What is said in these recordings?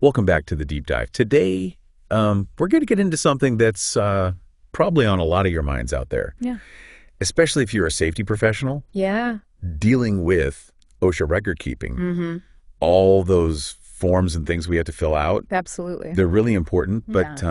Welcome back to the Deep Dive. Today, we're going to get into something that's probably on a lot of your minds out there. Yeah. Especially if you're a safety professional. Yeah. Dealing with OSHA record keeping. Mm-hmm. All those forms and things we have to fill out. Absolutely. They're really important, but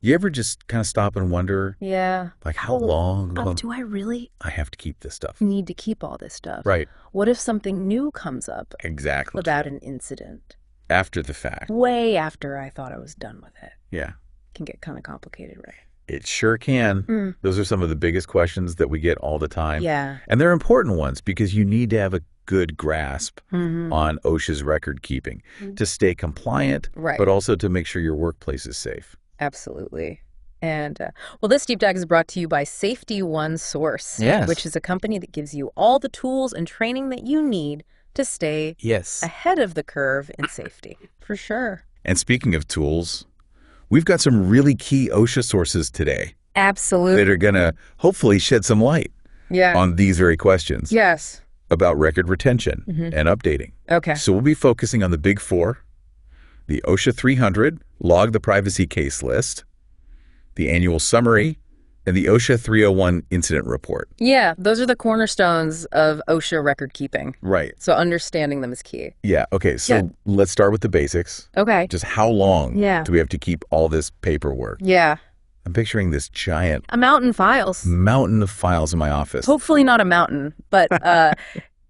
you ever just kind of stop and wonder, like, how long do I really have to keep this stuff? need to keep all this stuff? Right. What if something new comes up Exactly. about an incident? After the fact. Way after I thought I was done with it. Yeah. Can get kind of complicated, right? It sure can. Those are some of the biggest questions that we get all the time. Yeah. And they're important ones because you need to have a good grasp on OSHA's record keeping to stay compliant, but also to make sure your workplace is safe. Absolutely. And, well, this deep dive is brought to you by Safety One Source, which is a company that gives you all the tools and training that you need to stay ahead of the curve in safety. For sure. And speaking of tools, we've got some really key OSHA sources today. Absolutely. That are going to hopefully shed some light on these very questions. Yes. About record retention and updating. Okay. So we'll be focusing on the big four: the OSHA 300, log the privacy case list, the annual summary, and the OSHA 301 incident report. Yeah, those are the cornerstones of OSHA record keeping. Right. So understanding them is key. Yeah. Okay. So let's start with the basics. Okay. Just how long do we have to keep all this paperwork? Yeah. I'm picturing this giant mountain of files in my office. Hopefully not a mountain, but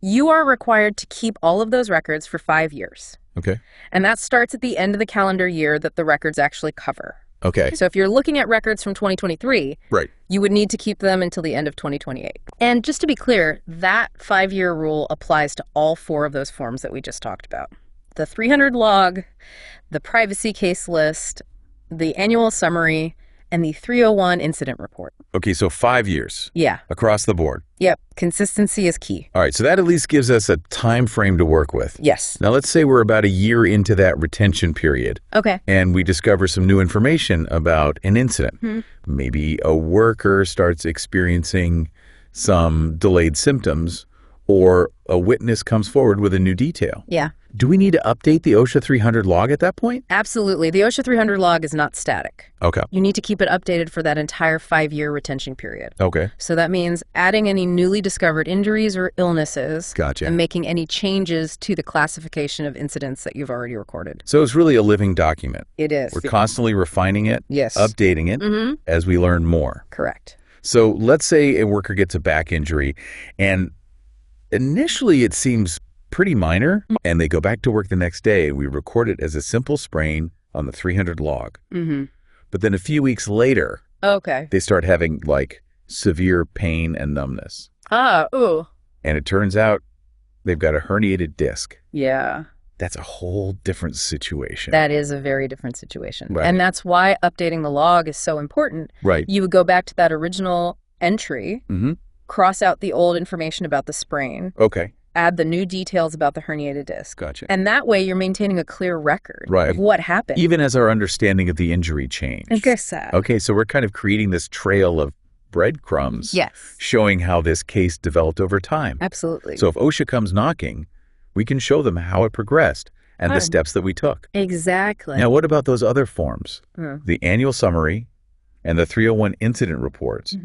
you are required to keep all of those records for 5 years. Okay. And that starts at the end of the calendar year that the records actually cover. Okay. So if you're looking at records from 2023, you would need to keep them until the end of 2028. And just to be clear, that 5-year rule applies to all 4 of those forms that we just talked about. The 300 log, the privacy case list, the annual summary, and the 301 incident report. Okay, so 5 years. Yeah. Across the board. Yep. Consistency is key. All right, so that at least gives us a time frame to work with. Yes. Now let's say we're about a year into that retention period. Okay. And we discover some new information about an incident. Maybe a worker starts experiencing some delayed symptoms, or a witness comes forward with a new detail. Yeah. Do we need to update the OSHA 300 log at that point? Absolutely. The OSHA 300 log is not static. Okay. You need to keep it updated for that entire 5-year retention period. Okay. So that means adding any newly discovered injuries or illnesses. Gotcha. And making any changes to the classification of incidents that you've already recorded. So it's really a living document. It is. We're constantly refining it, updating it as we learn more. Correct. So let's say a worker gets a back injury, and initially it seems pretty minor, and they go back to work the next day, and we record it as a simple sprain on the 300 log. But then a few weeks later, they start having like severe pain and numbness. And it turns out they've got a herniated disc. Yeah. That's a whole different situation. That is a very different situation. Right. And that's why updating the log is so important. Right. You would go back to that original entry, cross out the old information about the sprain. Okay. Add the new details about the herniated disc. Gotcha. And that way you're maintaining a clear record of what happened. Even as our understanding of the injury changed. I guess so. Okay, so we're kind of creating this trail of breadcrumbs. Yes. Showing how this case developed over time. Absolutely. So if OSHA comes knocking, we can show them how it progressed and the steps that we took. Exactly. Now, what about those other forms? The annual summary and the 301 incident reports.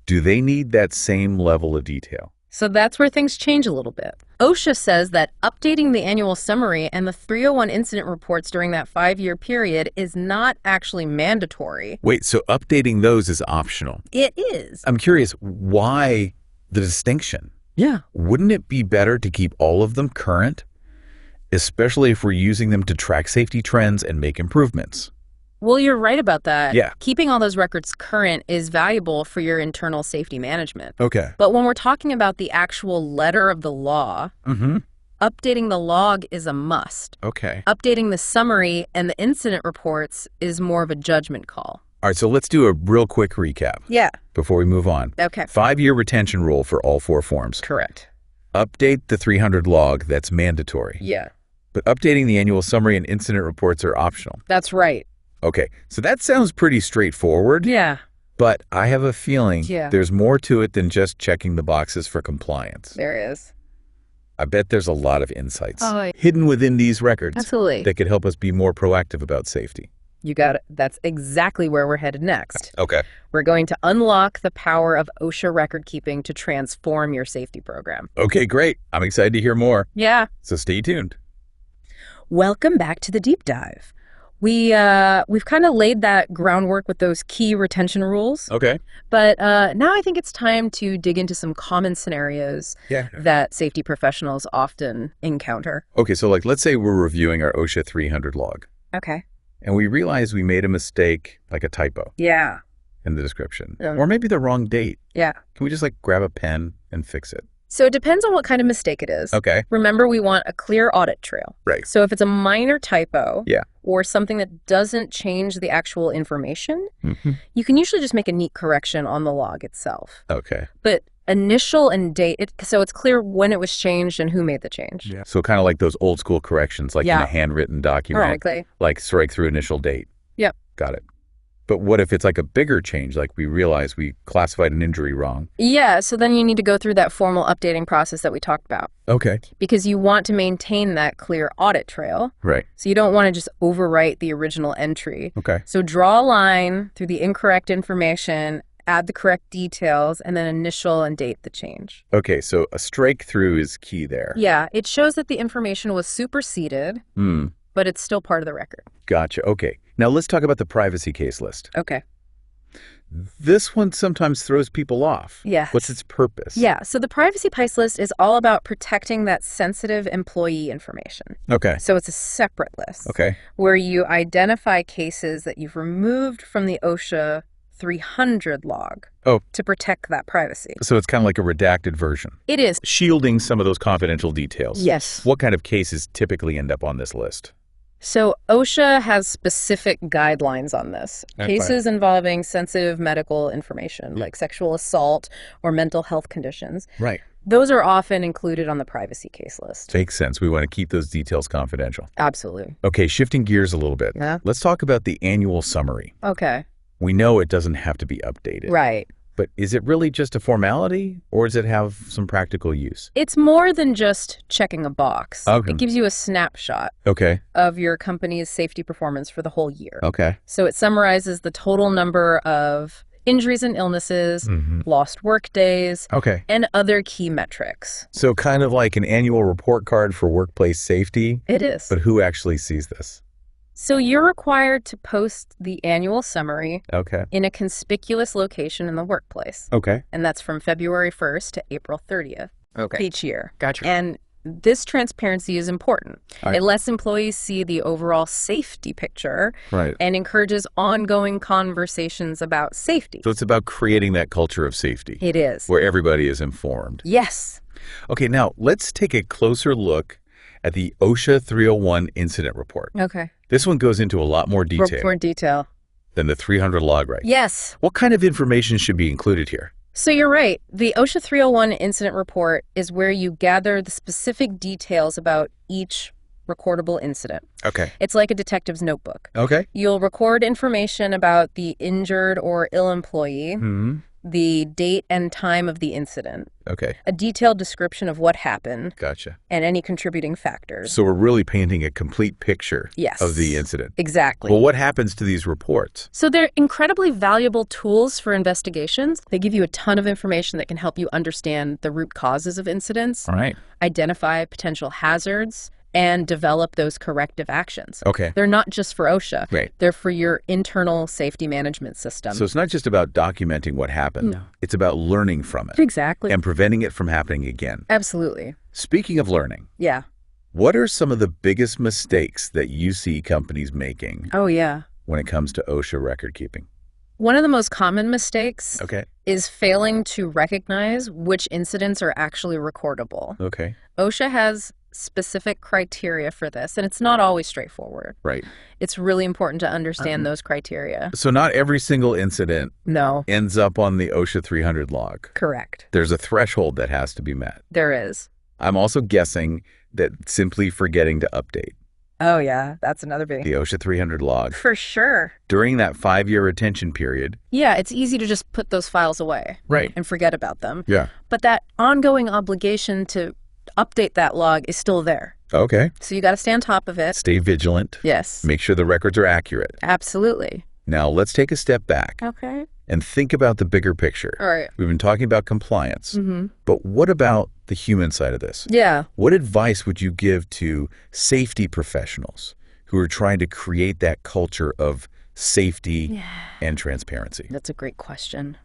Do they need that same level of detail? So that's where things change a little bit. OSHA says that updating the annual summary and the 301 incident reports during that 5-year period is not actually mandatory. Wait, so updating those is optional? It is. I'm curious, why the distinction? Yeah. Wouldn't it be better to keep all of them current, especially if we're using them to track safety trends and make improvements? Well, you're right about that. Yeah. Keeping all those records current is valuable for your internal safety management. Okay. But when we're talking about the actual letter of the law, updating the log is a must. Okay. Updating the summary and the incident reports is more of a judgment call. All right, so let's do a real quick recap. Yeah. Before we move on. Okay. 5-year retention rule for all 4 forms. Correct. Update the 300 log, that's mandatory. Yeah. But updating the annual summary and incident reports are optional. That's right. Okay, so that sounds pretty straightforward. Yeah. But I have a feeling Yeah. there's more to it than just checking the boxes for compliance. There is. I bet there's a lot of insights Oh, hidden within these records absolutely. that could help us be more proactive about safety. You got it. That's exactly where we're headed next. Okay. We're going to unlock the power of OSHA record keeping to transform your safety program. Okay, great. I'm excited to hear more. Yeah. So stay tuned. Welcome back to the deep dive. We've kind of laid that groundwork with those key retention rules. Okay. But now I think it's time to dig into some common scenarios that safety professionals often encounter. Okay, so let's say we're reviewing our OSHA 300 log. Okay. And we realize we made a mistake, like a typo. Yeah. In the description. Or maybe the wrong date. Yeah. Can we just grab a pen and fix it? So it depends on what kind of mistake it is. Okay. Remember, we want a clear audit trail. Right. So if it's a minor typo or something that doesn't change the actual information, you can usually just make a neat correction on the log itself. Okay. But initial and date, so it's clear when it was changed and who made the change. Yeah. So kind of like those old school corrections, in a handwritten document. Exactly. Like strike through initial date. Yep. Got it. But what if it's a bigger change, like we realize we classified an injury wrong? Yeah, so then you need to go through that formal updating process that we talked about. Okay. Because you want to maintain that clear audit trail. Right. So you don't want to just overwrite the original entry. Okay. So draw a line through the incorrect information, add the correct details, and then initial and date the change. Okay, so a strike through is key there. Yeah, it shows that the information was superseded, but it's still part of the record. Gotcha. Okay. Now let's talk about the privacy case list. Okay. This one sometimes throws people off. Yes. What's its purpose? Yeah, so the privacy case list is all about protecting that sensitive employee information. Okay. So it's a separate list. Okay. Where you identify cases that you've removed from the OSHA 300 log to protect that privacy. So it's kind of like a redacted version. It is. Shielding some of those confidential details. Yes. What kind of cases typically end up on this list? So OSHA has specific guidelines on this. Cases involving sensitive medical information, like sexual assault or mental health conditions. Right. Those are often included on the privacy case list. Makes sense. We want to keep those details confidential. Absolutely. Okay, shifting gears a little bit. Yeah. Let's talk about the annual summary. Okay. We know it doesn't have to be updated. Right. But is it really just a formality, or does it have some practical use? It's more than just checking a box. Okay. It gives you a snapshot of your company's safety performance for the whole year. Okay. So it summarizes the total number of injuries and illnesses, lost work days, and other key metrics. So kind of like an annual report card for workplace safety? It is. But who actually sees this? So you're required to post the annual summary in a conspicuous location in the workplace. Okay. And that's from February 1st to April 30th each year. Gotcha. And this transparency is important. It lets employees see the overall safety picture and encourages ongoing conversations about safety. So it's about creating that culture of safety. It is. Where everybody is informed. Yes. Okay, now let's take a closer look at the OSHA 301 incident report. Okay. This one goes into a lot more detail. More detail. Than the 300 log, right? Yes. What kind of information should be included here? So you're right. The OSHA 301 incident report is where you gather the specific details about each recordable incident. Okay. It's like a detective's notebook. Okay. You'll record information about the injured or ill employee, the date and time of the incident, a detailed description of what happened, and any contributing factors. So we're really painting a complete picture of the incident. Exactly. Well, what happens to these reports? So they're incredibly valuable tools for investigations. They give you a ton of information that can help you understand the root causes of incidents, identify potential hazards, and develop those corrective actions. Okay. They're not just for OSHA. Right. They're for your internal safety management system. So it's not just about documenting what happened. No. It's about learning from it. Exactly. And preventing it from happening again. Absolutely. Speaking of learning. Yeah. What are some of the biggest mistakes that you see companies making? Oh, yeah. When it comes to OSHA record keeping? One of the most common mistakes Okay. is failing to recognize which incidents are actually recordable. Okay. OSHA has specific criteria for this, and it's not always straightforward. Right. It's really important to understand those criteria. So not every single incident ends up on the OSHA 300 log. Correct. There's a threshold that has to be met. There is. I'm also guessing that simply forgetting to update Oh, yeah. That's another big. the OSHA 300 log For sure. during that 5-year retention period. Yeah, it's easy to just put those files away. Right. And forget about them. Yeah. But that ongoing obligation to update that log is still there. Okay. So you got to stay on top of it. Stay vigilant. Yes. Make sure the records are accurate. Absolutely. Now, let's take a step back. Okay. And think about the bigger picture. All right. We've been talking about compliance, but what about the human side of this? Yeah. What advice would you give to safety professionals who are trying to create that culture of safety and transparency? That's a great question.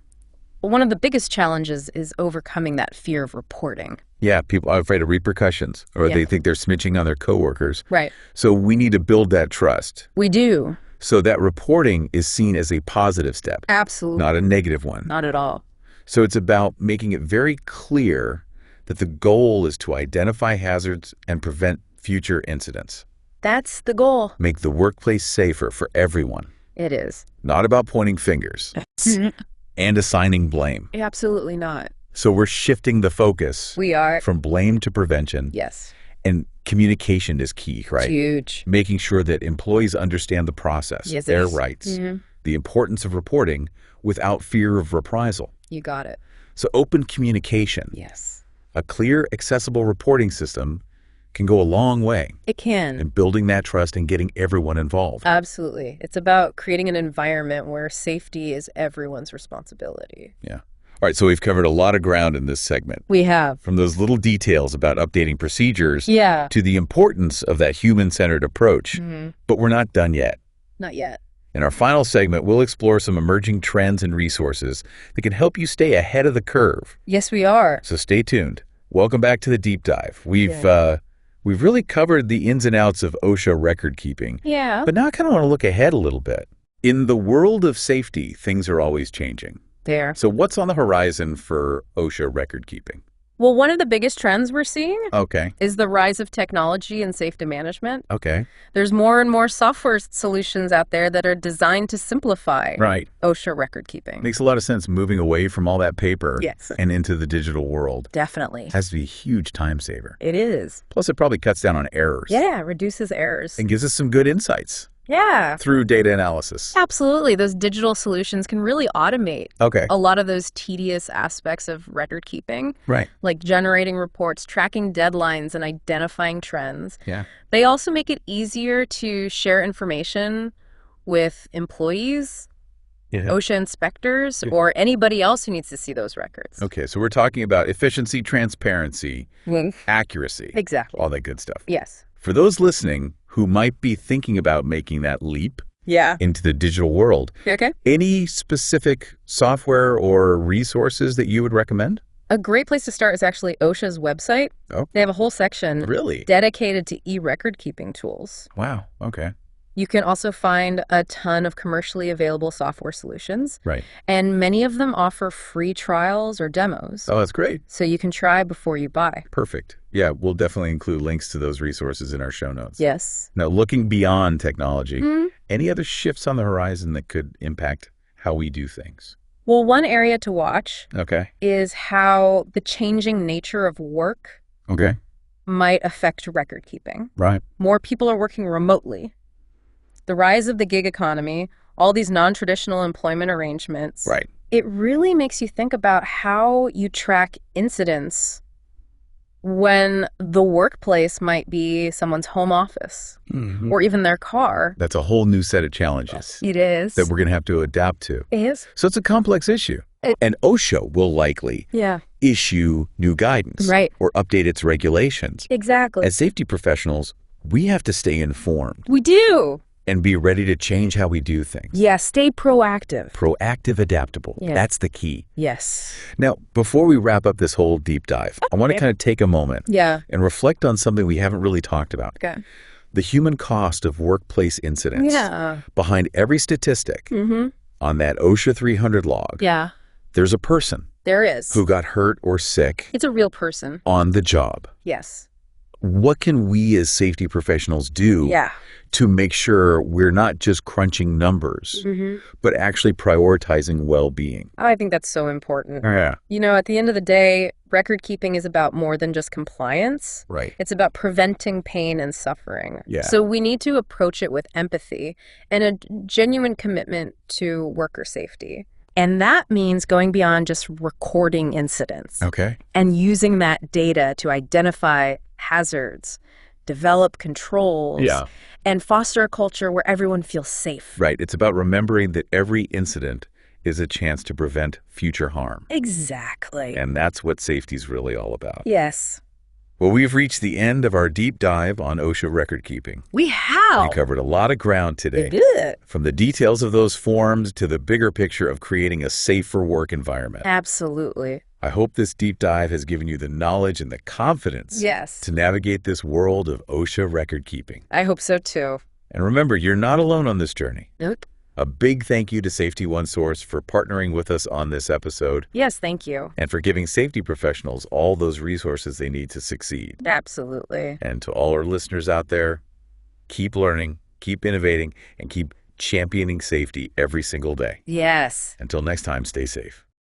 Well, one of the biggest challenges is overcoming that fear of reporting. Yeah, people are afraid of repercussions, or they think they're snitching on their coworkers. Right. So we need to build that trust. We do. So that reporting is seen as a positive step. Absolutely. Not a negative one. Not at all. So it's about making it very clear that the goal is to identify hazards and prevent future incidents. That's the goal. Make the workplace safer for everyone. It is. Not about pointing fingers and assigning blame. Absolutely not. So we're shifting the focus. We are. From blame to prevention. Yes. And communication is key, right? Huge. Making sure that employees understand the process, their rights, the importance of reporting without fear of reprisal. You got it. So open communication. Yes. A clear, accessible reporting system can go a long way. It can. In building that trust and getting everyone involved. Absolutely. It's about creating an environment where safety is everyone's responsibility. Yeah. All right, so we've covered a lot of ground in this segment. We have. From those little details about updating procedures to the importance of that human-centered approach. But we're not done yet. Not yet. In our final segment, we'll explore some emerging trends and resources that can help you stay ahead of the curve. Yes, we are. So stay tuned. Welcome back to the Deep Dive. We've really covered the ins and outs of OSHA record keeping. Yeah. But now I kind of want to look ahead a little bit. In the world of safety, things are always changing. There. So what's on the horizon for OSHA record keeping? Well, one of the biggest trends we're seeing is the rise of technology and safety management. Okay. There's more and more software solutions out there that are designed to simplify OSHA record keeping. Makes a lot of sense moving away from all that paper and into the digital world. Definitely. Has to be a huge time saver. It is. Plus, it probably cuts down on errors. Yeah, reduces errors. And gives us some good insights. Yeah. Through data analysis. Absolutely. Those digital solutions can really automate a lot of those tedious aspects of record keeping. Right. Like generating reports, tracking deadlines, and identifying trends. Yeah. They also make it easier to share information with employees, OSHA inspectors, or anybody else who needs to see those records. Okay, so we're talking about efficiency, transparency, accuracy. Exactly. All that good stuff. Yes. For those listening who might be thinking about making that leap into the digital world, any specific software or resources that you would recommend? A great place to start is actually OSHA's website. They have a whole section dedicated to e-record keeping tools. Wow. Okay. You can also find a ton of commercially available software solutions. Right. And many of them offer free trials or demos. Oh, that's great. So you can try before you buy. Perfect. Yeah, we'll definitely include links to those resources in our show notes. Yes. Now, looking beyond technology, any other shifts on the horizon that could impact how we do things? Well, one area to watch is how the changing nature of work might affect record keeping. Right. More people are working remotely. The rise of the gig economy, all these non-traditional employment arrangements. Right. It really makes you think about how you track incidents when the workplace might be someone's home office or even their car. That's a whole new set of challenges. It is. That we're going to have to adapt to. It is. So it's a complex issue. And OSHA will likely issue new guidance or update its regulations. Exactly. As safety professionals, we have to stay informed. We do. And be ready to change how we do things. Yeah, stay proactive. Proactive, adaptable. Yeah. That's the key. Yes. Now, before we wrap up this whole deep dive, I want to kind of take a moment and reflect on something we haven't really talked about. Okay. The human cost of workplace incidents. Yeah. Behind every statistic on that OSHA 300 log, there's a person. There is. Who got hurt or sick. It's a real person. On the job. Yes. What can we as safety professionals do to make sure we're not just crunching numbers, but actually prioritizing well-being? I think that's so important. Yeah. You know, at the end of the day, record keeping is about more than just compliance. Right. It's about preventing pain and suffering. Yeah. So we need to approach it with empathy and a genuine commitment to worker safety. And that means going beyond just recording incidents. Okay. And using that data to identify hazards, develop controls, and foster a culture where everyone feels safe. Right. It's about remembering that every incident is a chance to prevent future harm. Exactly. And that's what safety's really all about. Yes. Well, we've reached the end of our deep dive on OSHA record keeping. We have. We covered a lot of ground today. We did. From the details of those forms to the bigger picture of creating a safer work environment. Absolutely. I hope this deep dive has given you the knowledge and the confidence to navigate this world of OSHA record keeping. I hope so too. And remember, you're not alone on this journey. Nope. A big thank you to Safety One Source for partnering with us on this episode. Yes, thank you. And for giving safety professionals all those resources they need to succeed. Absolutely. And to all our listeners out there, keep learning, keep innovating, and keep championing safety every single day. Yes. Until next time, stay safe.